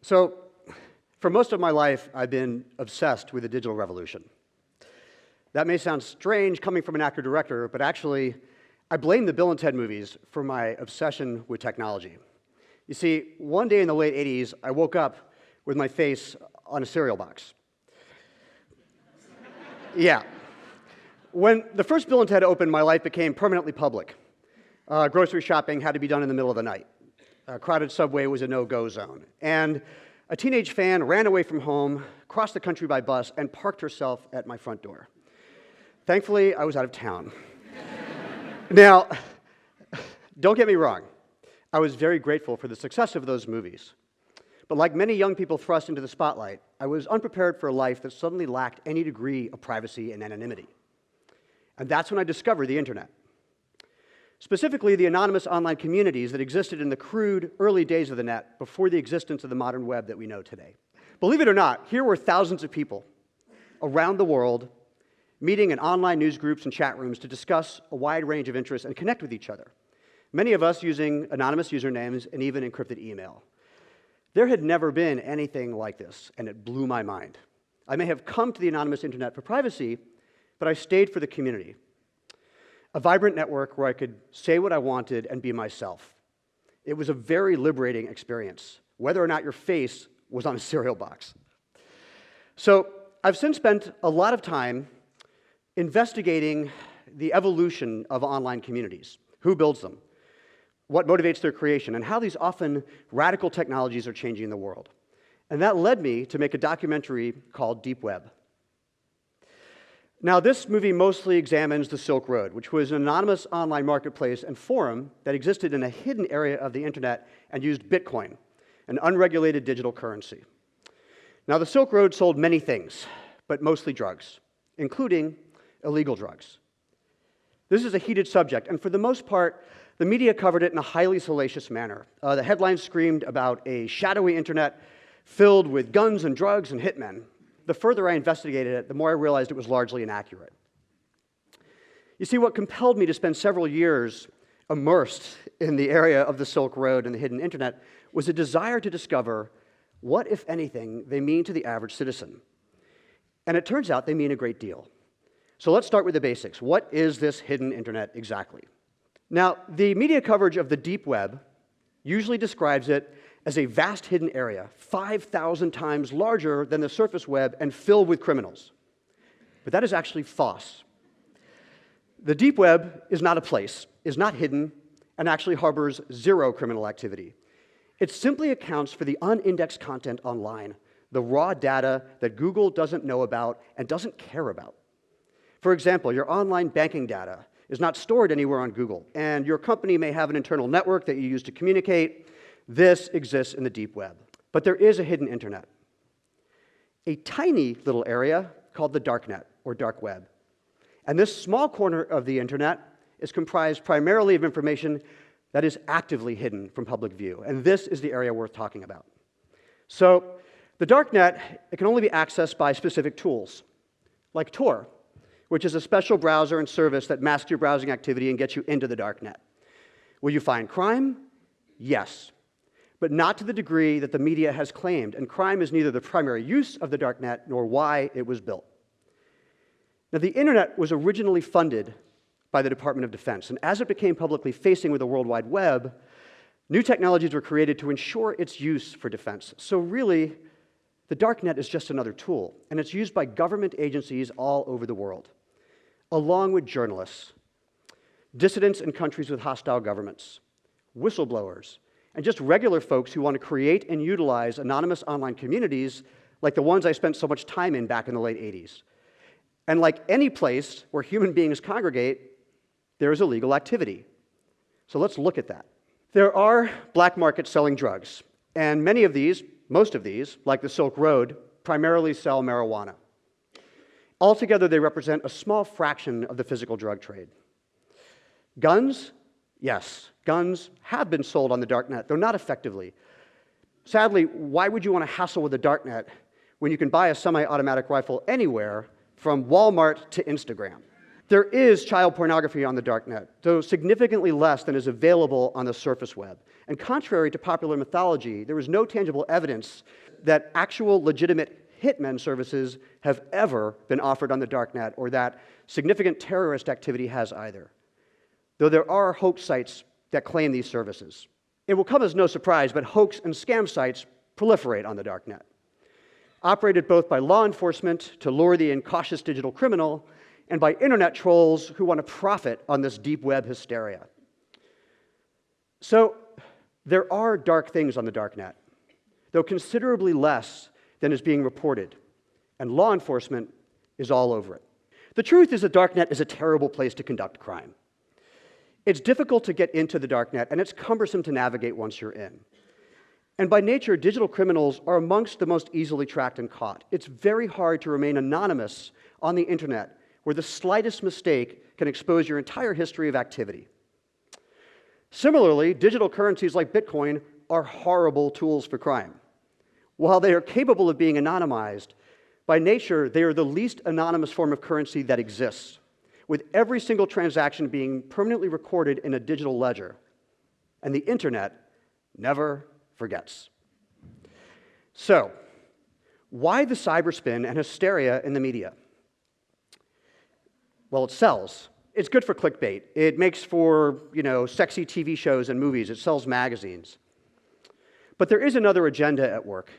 So, for most of my life, I've been obsessed with the digital revolution. That may sound strange coming from an actor-director, but actually, I blame the Bill and Ted movies for my obsession with technology. You see, one day in the late 80s, I woke up with my face on a cereal box. Yeah. When the first Bill and Ted opened, my life became permanently public. Grocery shopping had to be done in the middle of the night. A crowded subway was a no-go zone. And a teenage fan ran away from home, crossed the country by bus, and parked herself at my front door. Thankfully, I was out of town. Now, don't get me wrong. I was very grateful for the success of those movies. But like many young people thrust into the spotlight, I was unprepared for a life that suddenly lacked any degree of privacy and anonymity. And that's when I discovered the internet. Specifically, the anonymous online communities that existed in the crude early days of the net before the existence of the modern web that we know today. Believe it or not, here were thousands of people around the world meeting in online news groups and chat rooms to discuss a wide range of interests and connect with each other, many of us using anonymous usernames and even encrypted email. There had never been anything like this, and it blew my mind. I may have come to the anonymous internet for privacy, but I stayed for the community. A vibrant network where I could say what I wanted and be myself. It was a very liberating experience, whether or not your face was on a cereal box. So I've since spent a lot of time investigating the evolution of online communities. Who builds them? What motivates their creation? And how these often radical technologies are changing the world. And that led me to make a documentary called Deep Web. Now, this movie mostly examines the Silk Road, which was an anonymous online marketplace and forum that existed in a hidden area of the internet and used Bitcoin, an unregulated digital currency. Now, the Silk Road sold many things, but mostly drugs, including illegal drugs. This is a heated subject, and for the most part, the media covered it in a highly salacious manner. The headlines screamed about a shadowy internet filled with guns and drugs and hitmen. The further I investigated it, the more I realized it was largely inaccurate. You see, what compelled me to spend several years immersed in the area of the Silk Road and the hidden internet was a desire to discover what, if anything, they mean to the average citizen. And it turns out they mean a great deal. So let's start with the basics. What is this hidden internet exactly? Now, the media coverage of the deep web usually describes it as a vast hidden area, 5,000 times larger than the surface web and filled with criminals. But that is actually false. The deep web is not a place, is not hidden, and actually harbors zero criminal activity. It simply accounts for the unindexed content online, the raw data that Google doesn't know about and doesn't care about. For example, your online banking data is not stored anywhere on Google, and your company may have an internal network that you use to communicate. This exists in the deep web. But there is a hidden internet, a tiny little area called the darknet, or dark web. And this small corner of the internet is comprised primarily of information that is actively hidden from public view, and this is the area worth talking about. So, the darknet, it can only be accessed by specific tools, like Tor, which is a special browser and service that masks your browsing activity and gets you into the darknet. Will you find crime? Yes, but not to the degree that the media has claimed, and crime is neither the primary use of the darknet nor why it was built. Now, the internet was originally funded by the Department of Defense, and as it became publicly facing with the World Wide Web, new technologies were created to ensure its use for defense. So really, the darknet is just another tool, and it's used by government agencies all over the world, along with journalists, dissidents in countries with hostile governments, whistleblowers, and just regular folks who want to create and utilize anonymous online communities like the ones I spent so much time in back in the late 80s. And like any place where human beings congregate, there is illegal activity. So let's look at that. There are black markets selling drugs, and many of these, most of these, like the Silk Road, primarily sell marijuana. Altogether, they represent a small fraction of the physical drug trade. Guns? Yes, guns have been sold on the darknet, though not effectively. Sadly, why would you want to hassle with the darknet when you can buy a semi-automatic rifle anywhere, from Walmart to Instagram? There is child pornography on the darknet, though significantly less than is available on the surface web. And contrary to popular mythology, there is no tangible evidence that actual legitimate hitmen services have ever been offered on the darknet or that significant terrorist activity has either, though there are hoax sites that claim these services. It will come as no surprise, but hoax and scam sites proliferate on the darknet, operated both by law enforcement to lure the incautious digital criminal and by internet trolls who want to profit on this deep web hysteria. So there are dark things on the darknet, though considerably less than is being reported, and law enforcement is all over it. The truth is the darknet is a terrible place to conduct crime. It's difficult to get into the darknet, and it's cumbersome to navigate once you're in. And by nature, digital criminals are amongst the most easily tracked and caught. It's very hard to remain anonymous on the internet, where the slightest mistake can expose your entire history of activity. Similarly, digital currencies like Bitcoin are horrible tools for crime. While they are capable of being anonymized, by nature, they are the least anonymous form of currency that exists, with every single transaction being permanently recorded in a digital ledger. And the internet never forgets. So, why the cyberspin and hysteria in the media? Well, it sells. It's good for clickbait. It makes for, sexy TV shows and movies. It sells magazines. But there is another agenda at work: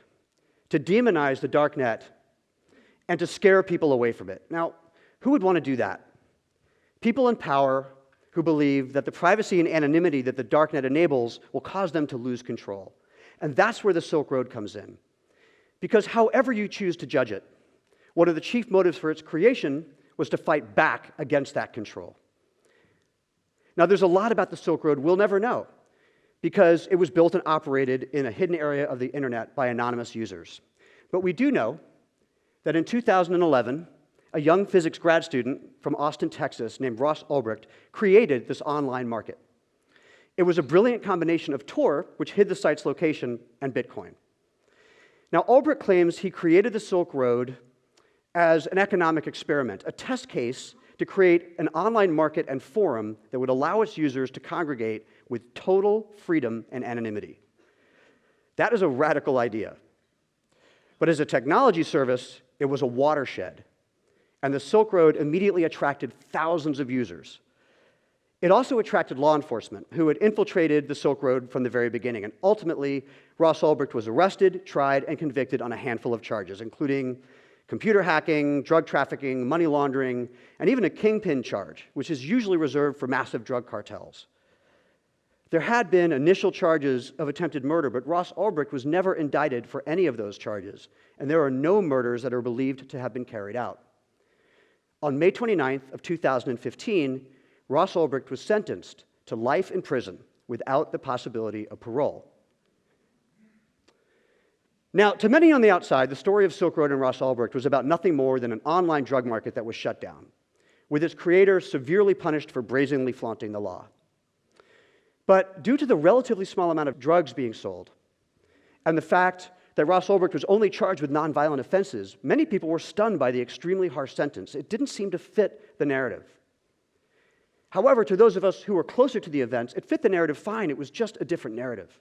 to demonize the darknet and to scare people away from it. Now, who would want to do that? People in power who believe that the privacy and anonymity that the darknet enables will cause them to lose control. And that's where the Silk Road comes in. Because however you choose to judge it, one of the chief motives for its creation was to fight back against that control. Now, there's a lot about the Silk Road we'll never know, because it was built and operated in a hidden area of the internet by anonymous users. But we do know that in 2011, a young physics grad student from Austin, Texas, named Ross Ulbricht, created this online market. It was a brilliant combination of Tor, which hid the site's location, and Bitcoin. Now, Ulbricht claims he created the Silk Road as an economic experiment, a test case to create an online market and forum that would allow its users to congregate with total freedom and anonymity. That is a radical idea. But as a technology service, it was a watershed, and the Silk Road immediately attracted thousands of users. It also attracted law enforcement, who had infiltrated the Silk Road from the very beginning, and ultimately, Ross Ulbricht was arrested, tried, and convicted on a handful of charges, including computer hacking, drug trafficking, money laundering, and even a kingpin charge, which is usually reserved for massive drug cartels. There had been initial charges of attempted murder, but Ross Ulbricht was never indicted for any of those charges, and there are no murders that are believed to have been carried out. On May 29th of 2015, Ross Ulbricht was sentenced to life in prison without the possibility of parole. Now, to many on the outside, the story of Silk Road and Ross Ulbricht was about nothing more than an online drug market that was shut down, with its creator severely punished for brazenly flaunting the law. But due to the relatively small amount of drugs being sold, and the fact that Ross Ulbricht was only charged with nonviolent offenses, many people were stunned by the extremely harsh sentence. It didn't seem to fit the narrative. However, to those of us who were closer to the events, it fit the narrative fine. It was just a different narrative.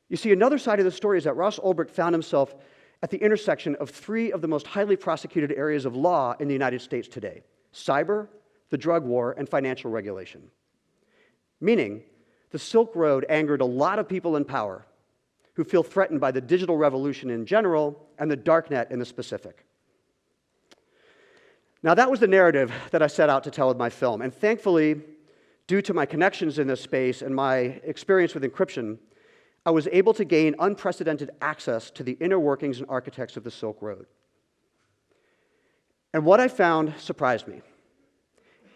You see, another side of the story is that Ross Ulbricht found himself at the intersection of three of the most highly prosecuted areas of law in the United States today: cyber, the drug war, and financial regulation. Meaning, the Silk Road angered a lot of people in power who feel threatened by the digital revolution in general and the darknet in the specific. Now, that was the narrative that I set out to tell with my film, and thankfully, due to my connections in this space and my experience with encryption, I was able to gain unprecedented access to the inner workings and architects of the Silk Road. And what I found surprised me.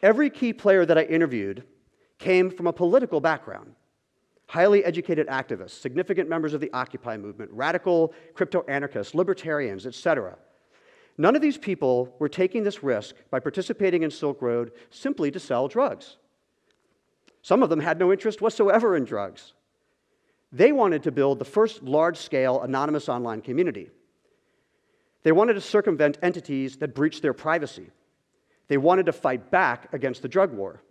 Every key player that I interviewed came from a political background: highly educated activists, significant members of the Occupy movement, radical crypto-anarchists, libertarians, etc. None of these people were taking this risk by participating in Silk Road simply to sell drugs. Some of them had no interest whatsoever in drugs. They wanted to build the first large-scale anonymous online community. They wanted to circumvent entities that breached their privacy. They wanted to fight back against the drug war.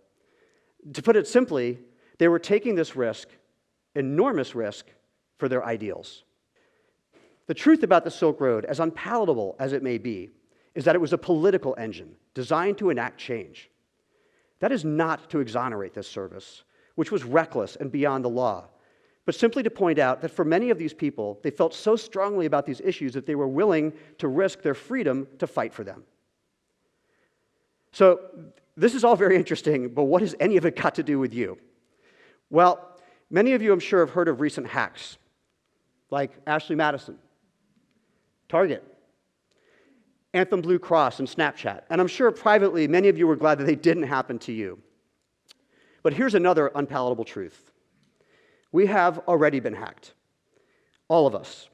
To put it simply, they were taking this risk, enormous risk, for their ideals. The truth about the Silk Road, as unpalatable as it may be, is that it was a political engine designed to enact change. That is not to exonerate this service, which was reckless and beyond the law, but simply to point out that for many of these people, they felt so strongly about these issues that they were willing to risk their freedom to fight for them. So this is all very interesting, but what has any of it got to do with you? Well, many of you, I'm sure, have heard of recent hacks, like Ashley Madison, Target, Anthem Blue Cross, and Snapchat. And I'm sure privately, many of you were glad that they didn't happen to you. But here's another unpalatable truth. We have already been hacked. All of us.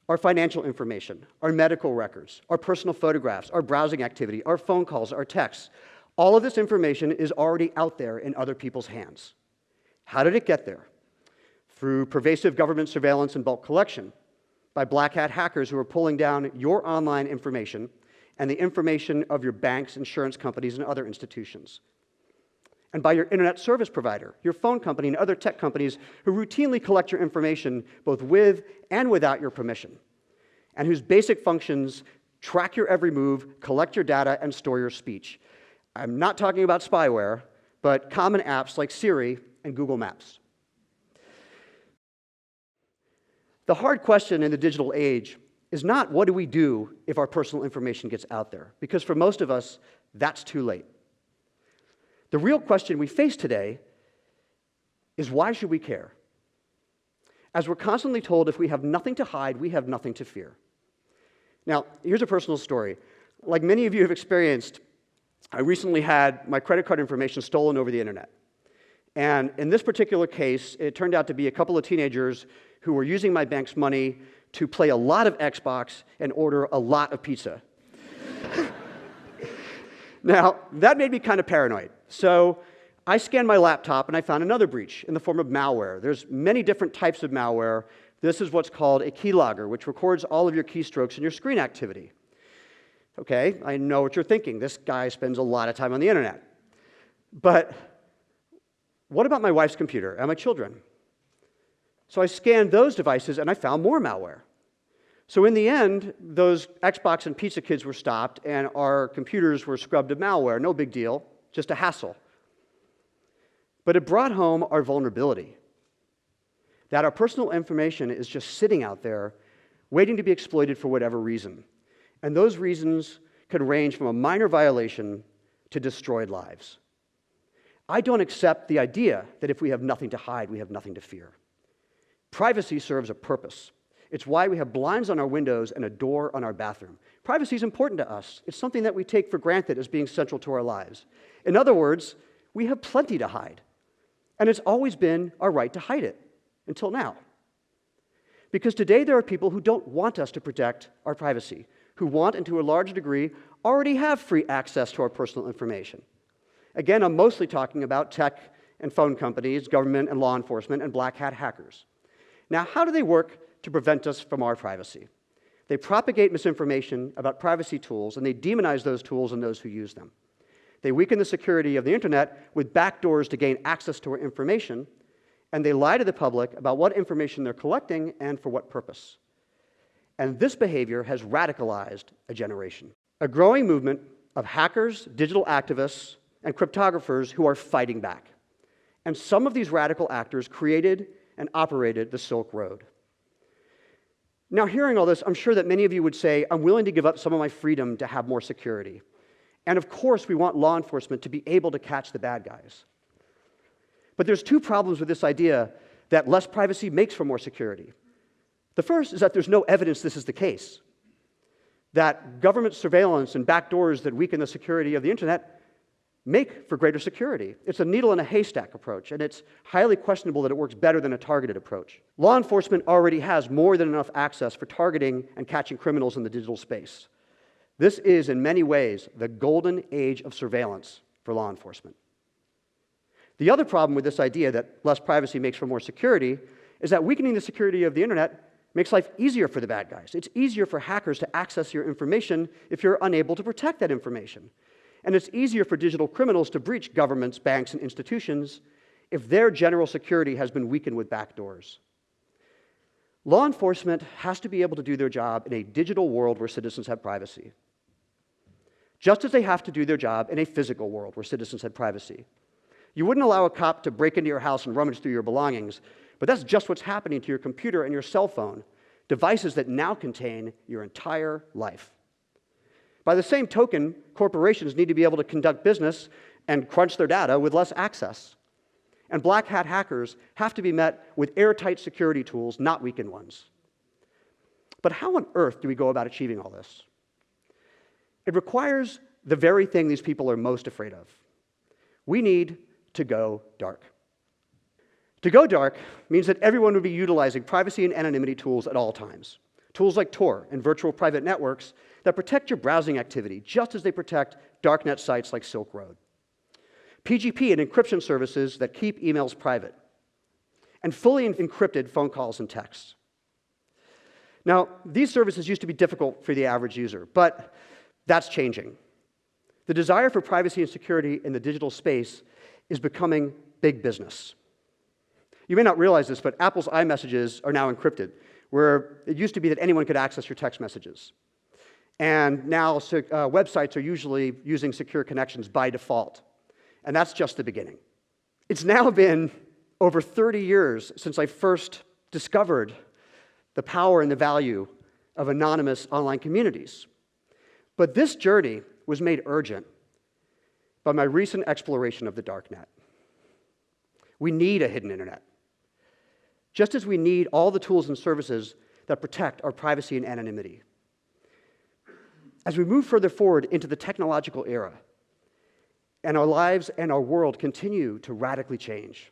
Our financial information, our medical records, our personal photographs, our browsing activity, our phone calls, our texts. All of this information is already out there in other people's hands. How did it get there? Through pervasive government surveillance and bulk collection, by black hat hackers who are pulling down your online information and the information of your banks, insurance companies, and other institutions. And by your internet service provider, your phone company, and other tech companies who routinely collect your information both with and without your permission, and whose basic functions track your every move, collect your data, and store your speech. I'm not talking about spyware, but common apps like Siri and Google Maps. The hard question in the digital age is not what do we do if our personal information gets out there, because for most of us, that's too late. The real question we face today is why should we care? As we're constantly told, if we have nothing to hide, we have nothing to fear. Now, here's a personal story. Like many of you have experienced, I recently had my credit card information stolen over the internet. And in this particular case, it turned out to be a couple of teenagers who were using my bank's money to play a lot of Xbox and order a lot of pizza. Now, that made me kind of paranoid. So I scanned my laptop and I found another breach in the form of malware. There's many different types of malware. This is what's called a keylogger, which records all of your keystrokes and your screen activity. Okay, I know what you're thinking. This guy spends a lot of time on the internet. But what about my wife's computer and my children? So I scanned those devices and I found more malware. So in the end, those Xbox and pizza kids were stopped and our computers were scrubbed of malware. No big deal, just a hassle. But it brought home our vulnerability, that our personal information is just sitting out there waiting to be exploited for whatever reason. And those reasons can range from a minor violation to destroyed lives. I don't accept the idea that if we have nothing to hide, we have nothing to fear. Privacy serves a purpose. It's why we have blinds on our windows and a door on our bathroom. Privacy is important to us. It's something that we take for granted as being central to our lives. In other words, we have plenty to hide. And it's always been our right to hide it, until now. Because today there are people who don't want us to protect our privacy, who want, and to a large degree, already have free access to our personal information. Again, I'm mostly talking about tech and phone companies, government and law enforcement, and black hat hackers. Now, how do they work to prevent us from our privacy? They propagate misinformation about privacy tools, and they demonize those tools and those who use them. They weaken the security of the internet with backdoors to gain access to our information, and they lie to the public about what information they're collecting and for what purpose. And this behavior has radicalized a generation. A growing movement of hackers, digital activists, and cryptographers who are fighting back. And some of these radical actors created and operated the Silk Road. Now, hearing all this, I'm sure that many of you would say, I'm willing to give up some of my freedom to have more security. And of course, we want law enforcement to be able to catch the bad guys. But there's two problems with this idea that less privacy makes for more security. The first is that there's no evidence this is the case, that government surveillance and backdoors that weaken the security of the internet make for greater security. It's a needle in a haystack approach, and it's highly questionable that it works better than a targeted approach. Law enforcement already has more than enough access for targeting and catching criminals in the digital space. This is, in many ways, the golden age of surveillance for law enforcement. The other problem with this idea that less privacy makes for more security is that weakening the security of the internet makes life easier for the bad guys. It's easier for hackers to access your information if you're unable to protect that information. And it's easier for digital criminals to breach governments, banks, and institutions if their general security has been weakened with backdoors. Law enforcement has to be able to do their job in a digital world where citizens have privacy, just as they have to do their job in a physical world where citizens have privacy. You wouldn't allow a cop to break into your house and rummage through your belongings, but that's just what's happening to your computer and your cell phone, devices that now contain your entire life. By the same token, corporations need to be able to conduct business and crunch their data with less access. And black hat hackers have to be met with airtight security tools, not weakened ones. But how on earth do we go about achieving all this? It requires the very thing these people are most afraid of. We need to go dark. To go dark means that everyone would be utilizing privacy and anonymity tools at all times. Tools like Tor and virtual private networks that protect your browsing activity just as they protect darknet sites like Silk Road. PGP and encryption services that keep emails private. And fully encrypted phone calls and texts. Now, these services used to be difficult for the average user, but that's changing. The desire for privacy and security in the digital space is becoming big business. You may not realize this, but Apple's iMessages are now encrypted, where it used to be that anyone could access your text messages. And now websites are usually using secure connections by default. And that's just the beginning. It's now been over 30 years since I first discovered the power and the value of anonymous online communities. But this journey was made urgent by my recent exploration of the darknet. We need a hidden internet, just as we need all the tools and services that protect our privacy and anonymity. As we move further forward into the technological era, and our lives and our world continue to radically change,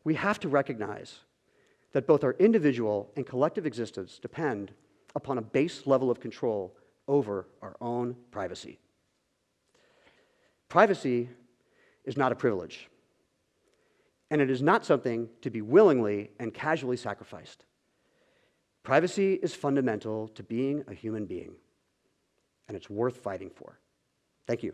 we have to recognize that both our individual and collective existence depend upon a base level of control over our own privacy. Privacy is not a privilege, and it is not something to be willingly and casually sacrificed. Privacy is fundamental to being a human being, and it's worth fighting for. Thank you.